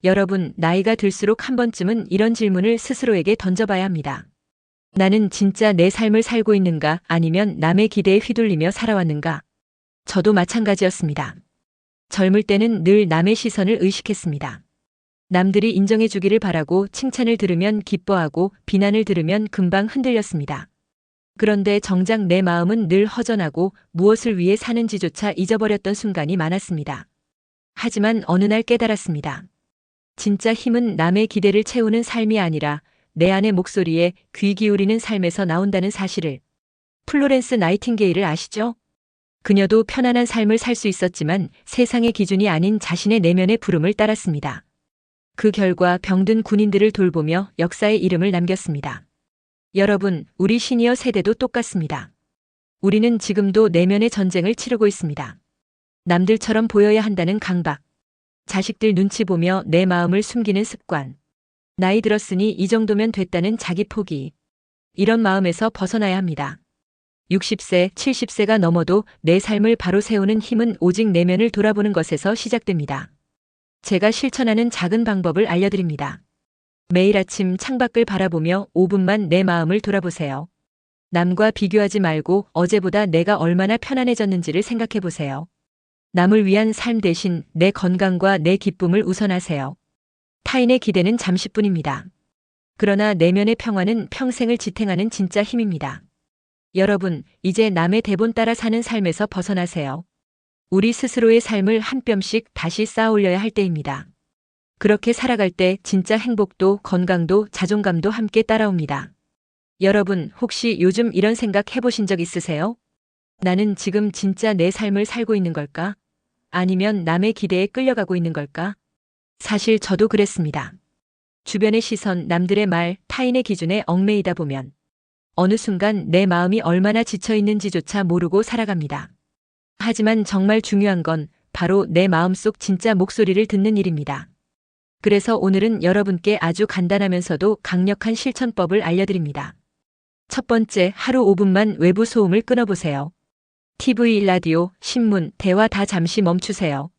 여러분, 나이가 들수록 한 번쯤은 이런 질문을 스스로에게 던져봐야 합니다. 나는 진짜 내 삶을 살고 있는가, 아니면 남의 기대에 휘둘리며 살아왔는가? 저도 마찬가지였습니다. 젊을 때는 늘 남의 시선을 의식했습니다. 남들이 인정해 주기를 바라고 칭찬을 들으면 기뻐하고 비난을 들으면 금방 흔들렸습니다. 그런데 정작 내 마음은 늘 허전하고 무엇을 위해 사는지조차 잊어버렸던 순간이 많았습니다. 하지만 어느 날 깨달았습니다. 진짜 힘은 남의 기대를 채우는 삶이 아니라 내 안의 목소리에 귀 기울이는 삶에서 나온다는 사실을. 플로렌스 나이팅게일을 아시죠? 그녀도 편안한 삶을 살 수 있었지만 세상의 기준이 아닌 자신의 내면의 부름을 따랐습니다. 그 결과 병든 군인들을 돌보며 역사의 이름을 남겼습니다. 여러분, 우리 시니어 세대도 똑같습니다. 우리는 지금도 내면의 전쟁을 치르고 있습니다. 남들처럼 보여야 한다는 강박, 자식들 눈치 보며 내 마음을 숨기는 습관, 나이 들었으니 이 정도면 됐다는 자기 포기. 이런 마음에서 벗어나야 합니다. 60세, 70세가 넘어도 내 삶을 바로 세우는 힘은 오직 내면을 돌아보는 것에서 시작됩니다. 제가 실천하는 작은 방법을 알려드립니다. 매일 아침 창밖을 바라보며 5분만 내 마음을 돌아보세요. 남과 비교하지 말고 어제보다 내가 얼마나 편안해졌는지를 생각해 보세요. 남을 위한 삶 대신 내 건강과 내 기쁨을 우선하세요. 타인의 기대는 잠시뿐입니다. 그러나 내면의 평화는 평생을 지탱하는 진짜 힘입니다. 여러분, 이제 남의 대본 따라 사는 삶에서 벗어나세요. 우리 스스로의 삶을 한 뼘씩 다시 쌓아 올려야 할 때입니다. 그렇게 살아갈 때 진짜 행복도 건강도 자존감도 함께 따라옵니다. 여러분, 혹시 요즘 이런 생각 해보신 적 있으세요? 나는 지금 진짜 내 삶을 살고 있는 걸까? 아니면 남의 기대에 끌려가고 있는 걸까? 사실 저도 그랬습니다. 주변의 시선, 남들의 말, 타인의 기준에 얽매이다 보면 어느 순간 내 마음이 얼마나 지쳐 있는지조차 모르고 살아갑니다. 하지만 정말 중요한 건 바로 내 마음속 진짜 목소리를 듣는 일입니다. 그래서 오늘은 여러분께 아주 간단하면서도 강력한 실천법을 알려드립니다. 첫 번째, 하루 5분만 외부 소음을 끊어보세요. TV, 라디오, 신문, 대화 다 잠시 멈추세요.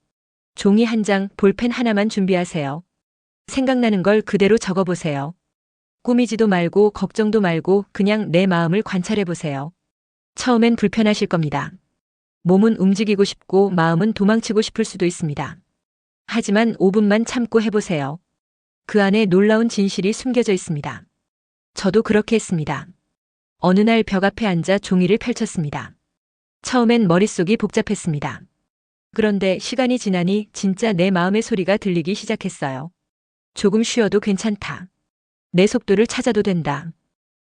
종이 한 장, 볼펜 하나만 준비하세요. 생각나는 걸 그대로 적어보세요. 꾸미지도 말고 걱정도 말고 그냥 내 마음을 관찰해보세요. 처음엔 불편하실 겁니다. 몸은 움직이고 싶고 마음은 도망치고 싶을 수도 있습니다. 하지만 5분만 참고 해보세요. 그 안에 놀라운 진실이 숨겨져 있습니다. 저도 그렇게 했습니다. 어느 날 벽 앞에 앉아 종이를 펼쳤습니다. 처음엔 머릿속이 복잡했습니다. 그런데 시간이 지나니 진짜 내 마음의 소리가 들리기 시작했어요. 조금 쉬어도 괜찮다. 내 속도를 찾아도 된다.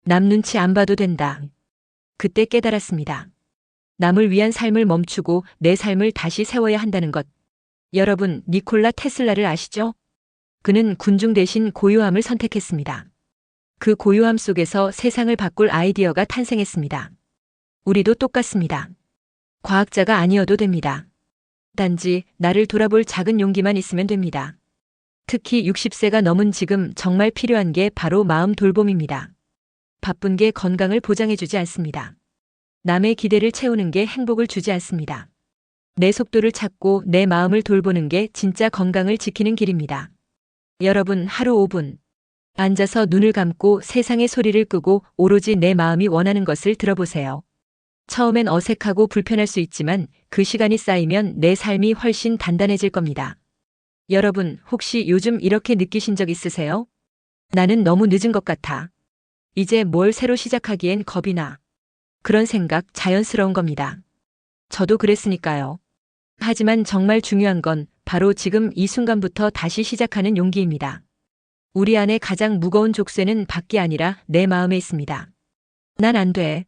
남 눈치 안 봐도 된다. 그때 깨달았습니다. 남을 위한 삶을 멈추고 내 삶을 다시 세워야 한다는 것. 여러분, 니콜라 테슬라를 아시죠? 그는 군중 대신 고요함을 선택했습니다. 그 고요함 속에서 세상을 바꿀 아이디어가 탄생했습니다. 우리도 똑같습니다. 과학자가 아니어도 됩니다. 단지 나를 돌아볼 작은 용기만 있으면 됩니다. 특히 60세가 넘은 지금 정말 필요한 게 바로 마음 돌봄입니다. 바쁜 게 건강을 보장해주지 않습니다. 남의 기대를 채우는 게 행복을 주지 않습니다. 내 속도를 찾고 내 마음을 돌보는 게 진짜 건강을 지키는 길입니다. 여러분, 하루 5분. 앉아서 눈을 감고 세상의 소리를 끄고 오로지 내 마음이 원하는 것을 들어보세요. 처음엔 어색하고 불편할 수 있지만 그 시간이 쌓이면 내 삶이 훨씬 단단해질 겁니다. 여러분, 혹시 요즘 이렇게 느끼신 적 있으세요? 나는 너무 늦은 것 같아. 이제 뭘 새로 시작하기엔 겁이 나. 그런 생각 자연스러운 겁니다. 저도 그랬으니까요. 하지만 정말 중요한 건 바로 지금 이 순간부터 다시 시작하는 용기입니다. 우리 안에 가장 무거운 족쇄는 밖이 아니라 내 마음에 있습니다. 난 안 돼.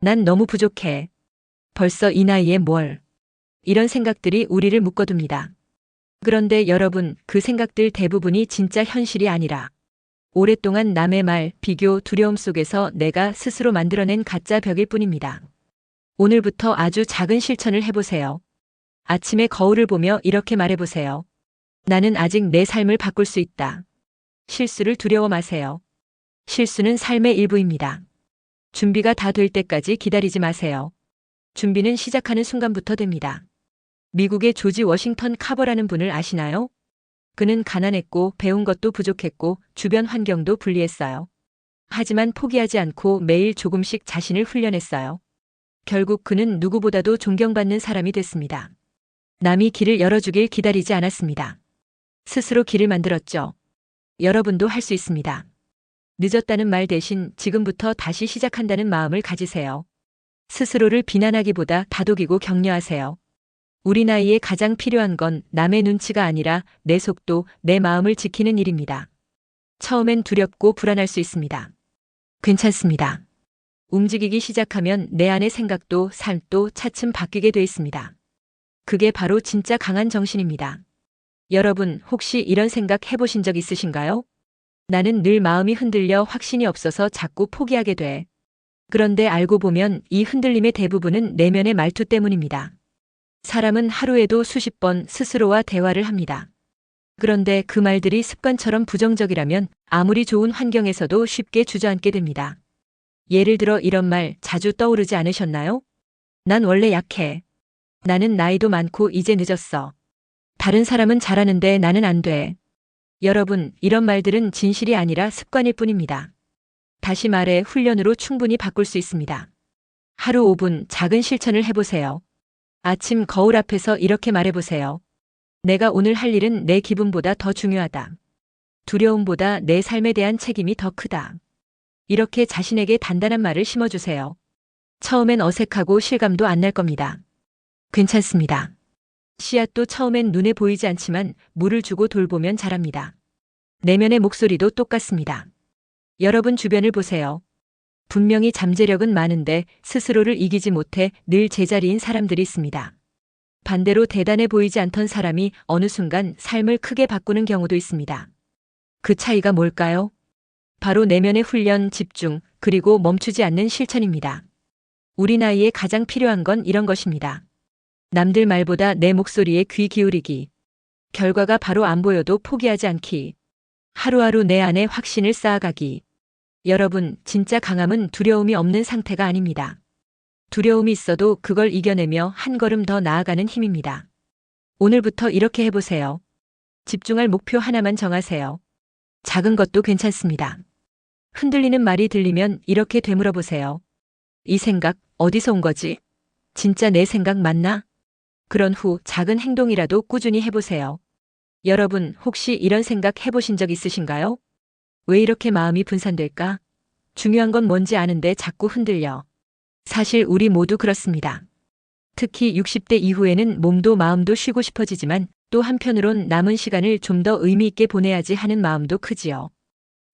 난 너무 부족해. 벌써 이 나이에 뭘. 이런 생각들이 우리를 묶어둡니다. 그런데 여러분, 그 생각들 대부분이 진짜 현실이 아니라 오랫동안 남의 말, 비교, 두려움 속에서 내가 스스로 만들어낸 가짜 벽일 뿐입니다. 오늘부터 아주 작은 실천을 해보세요. 아침에 거울을 보며 이렇게 말해보세요. 나는 아직 내 삶을 바꿀 수 있다. 실수를 두려워 마세요. 실수는 삶의 일부입니다. 준비가 다 될 때까지 기다리지 마세요. 준비는 시작하는 순간부터 됩니다. 미국의 조지 워싱턴 카버라는 분을 아시나요? 그는 가난했고 배운 것도 부족했고 주변 환경도 불리했어요. 하지만 포기하지 않고 매일 조금씩 자신을 훈련했어요. 결국 그는 누구보다도 존경받는 사람이 됐습니다. 남이 길을 열어주길 기다리지 않았습니다. 스스로 길을 만들었죠. 여러분도 할 수 있습니다. 늦었다는 말 대신 지금부터 다시 시작한다는 마음을 가지세요. 스스로를 비난하기보다 다독이고 격려하세요. 우리 나이에 가장 필요한 건 남의 눈치가 아니라 내 속도, 내 마음을 지키는 일입니다. 처음엔 두렵고 불안할 수 있습니다. 괜찮습니다. 움직이기 시작하면 내 안의 생각도 삶도 차츰 바뀌게 돼 있습니다. 그게 바로 진짜 강한 정신입니다. 여러분 혹시 이런 생각 해보신 적 있으신가요? 나는 늘 마음이 흔들려 확신이 없어서 자꾸 포기하게 돼. 그런데 알고 보면 이 흔들림의 대부분은 내면의 말투 때문입니다. 사람은 하루에도 수십 번 스스로와 대화를 합니다. 그런데 그 말들이 습관처럼 부정적이라면 아무리 좋은 환경에서도 쉽게 주저앉게 됩니다. 예를 들어 이런 말 자주 떠오르지 않으셨나요? 난 원래 약해. 나는 나이도 많고 이제 늦었어. 다른 사람은 잘하는데 나는 안 돼. 여러분, 이런 말들은 진실이 아니라 습관일 뿐입니다. 다시 말해 훈련으로 충분히 바꿀 수 있습니다. 하루 5분 작은 실천을 해보세요. 아침 거울 앞에서 이렇게 말해보세요. 내가 오늘 할 일은 내 기분보다 더 중요하다. 두려움보다 내 삶에 대한 책임이 더 크다. 이렇게 자신에게 단단한 말을 심어주세요. 처음엔 어색하고 실감도 안 날 겁니다. 괜찮습니다. 씨앗도 처음엔 눈에 보이지 않지만 물을 주고 돌보면 자랍니다. 내면의 목소리도 똑같습니다. 여러분 주변을 보세요. 분명히 잠재력은 많은데 스스로를 이기지 못해 늘 제자리인 사람들이 있습니다. 반대로 대단해 보이지 않던 사람이 어느 순간 삶을 크게 바꾸는 경우도 있습니다. 그 차이가 뭘까요? 바로 내면의 훈련, 집중, 그리고 멈추지 않는 실천입니다. 우리 나이에 가장 필요한 건 이런 것입니다. 남들 말보다 내 목소리에 귀 기울이기. 결과가 바로 안 보여도 포기하지 않기. 하루하루 내 안에 확신을 쌓아가기. 여러분, 진짜 강함은 두려움이 없는 상태가 아닙니다. 두려움이 있어도 그걸 이겨내며 한 걸음 더 나아가는 힘입니다. 오늘부터 이렇게 해보세요. 집중할 목표 하나만 정하세요. 작은 것도 괜찮습니다. 흔들리는 말이 들리면 이렇게 되물어보세요. 이 생각 어디서 온 거지? 진짜 내 생각 맞나? 그런 후 작은 행동이라도 꾸준히 해보세요. 여러분 혹시 이런 생각 해보신 적 있으신가요? 왜 이렇게 마음이 분산될까? 중요한 건 뭔지 아는데 자꾸 흔들려. 사실 우리 모두 그렇습니다. 특히 60대 이후에는 몸도 마음도 쉬고 싶어지지만 또 한편으론 남은 시간을 좀 더 의미 있게 보내야지 하는 마음도 크지요.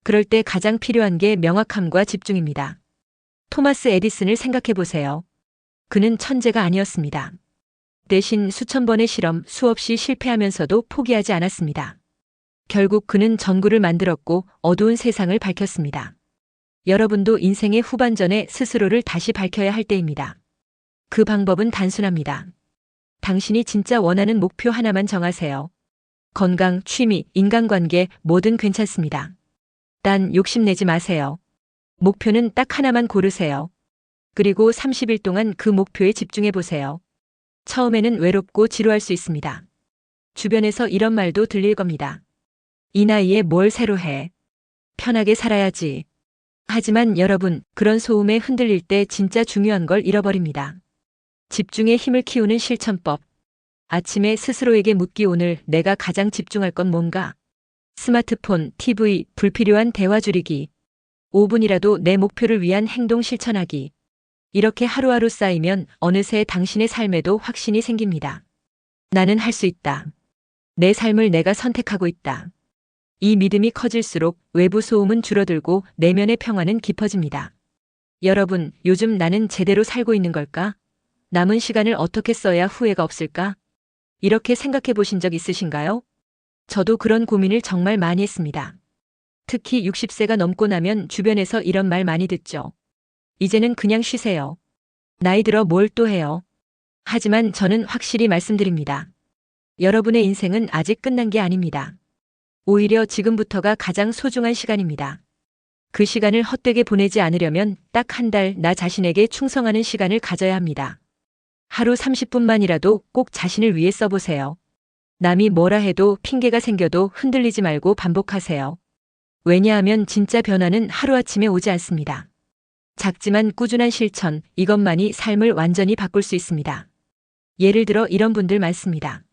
그럴 때 가장 필요한 게 명확함과 집중입니다. 토마스 에디슨을 생각해 보세요. 그는 천재가 아니었습니다. 대신 수천 번의 실험, 수없이 실패하면서도 포기하지 않았습니다. 결국 그는 전구를 만들었고 어두운 세상을 밝혔습니다. 여러분도 인생의 후반전에 스스로를 다시 밝혀야 할 때입니다. 그 방법은 단순합니다. 당신이 진짜 원하는 목표 하나만 정하세요. 건강, 취미, 인간관계 뭐든 괜찮습니다. 단 욕심내지 마세요. 목표는 딱 하나만 고르세요. 그리고 30일 동안 그 목표에 집중해 보세요. 처음에는 외롭고 지루할 수 있습니다. 주변에서 이런 말도 들릴 겁니다. 이 나이에 뭘 새로 해? 편하게 살아야지. 하지만 여러분, 그런 소음에 흔들릴 때 진짜 중요한 걸 잃어버립니다. 집중의 힘을 키우는 실천법. 아침에 스스로에게 묻기 오늘 내가 가장 집중할 건 뭔가? 스마트폰, TV, 불필요한 대화 줄이기. 5분이라도 내 목표를 위한 행동 실천하기. 이렇게 하루하루 쌓이면 어느새 당신의 삶에도 확신이 생깁니다. 나는 할 수 있다. 내 삶을 내가 선택하고 있다. 이 믿음이 커질수록 외부 소음은 줄어들고 내면의 평화는 깊어집니다. 여러분, 요즘 나는 제대로 살고 있는 걸까? 남은 시간을 어떻게 써야 후회가 없을까? 이렇게 생각해 보신 적 있으신가요? 저도 그런 고민을 정말 많이 했습니다. 특히 60세가 넘고 나면 주변에서 이런 말 많이 듣죠. 이제는 그냥 쉬세요. 나이 들어 뭘 또 해요. 하지만 저는 확실히 말씀드립니다. 여러분의 인생은 아직 끝난 게 아닙니다. 오히려 지금부터가 가장 소중한 시간입니다. 그 시간을 헛되게 보내지 않으려면 딱 한 달 나 자신에게 충성하는 시간을 가져야 합니다. 하루 30분만이라도 꼭 자신을 위해 써보세요. 남이 뭐라 해도 핑계가 생겨도 흔들리지 말고 반복하세요. 왜냐하면 진짜 변화는 하루아침에 오지 않습니다. 작지만 꾸준한 실천, 이것만이 삶을 완전히 바꿀 수 있습니다. 예를 들어 이런 분들 많습니다.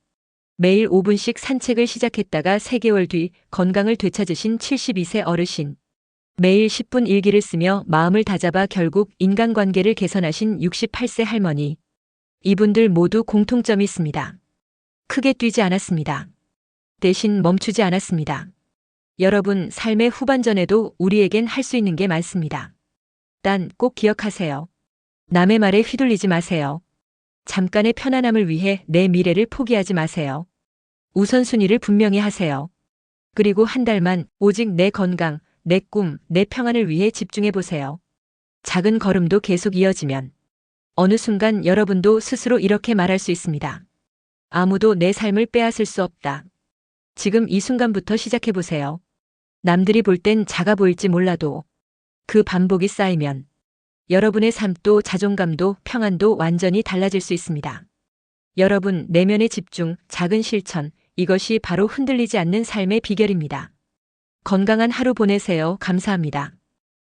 매일 5분씩 산책을 시작했다가 3개월 뒤 건강을 되찾으신 72세 어르신. 매일 10분 일기를 쓰며 마음을 다잡아 결국 인간관계를 개선하신 68세 할머니. 이분들 모두 공통점이 있습니다. 크게 뛰지 않았습니다. 대신 멈추지 않았습니다. 여러분, 삶의 후반전에도 우리에겐 할 수 있는 게 많습니다. 단 꼭 기억하세요. 남의 말에 휘둘리지 마세요. 잠깐의 편안함을 위해 내 미래를 포기하지 마세요. 우선순위를 분명히 하세요. 그리고 한 달만 오직 내 건강, 내 꿈, 내 평안을 위해 집중해 보세요. 작은 걸음도 계속 이어지면 어느 순간 여러분도 스스로 이렇게 말할 수 있습니다. 아무도 내 삶을 빼앗을 수 없다. 지금 이 순간부터 시작해 보세요. 남들이 볼 땐 작아 보일지 몰라도 그 반복이 쌓이면 여러분의 삶도 자존감도 평안도 완전히 달라질 수 있습니다. 여러분, 내면의 집중, 작은 실천, 이것이 바로 흔들리지 않는 삶의 비결입니다. 건강한 하루 보내세요. 감사합니다.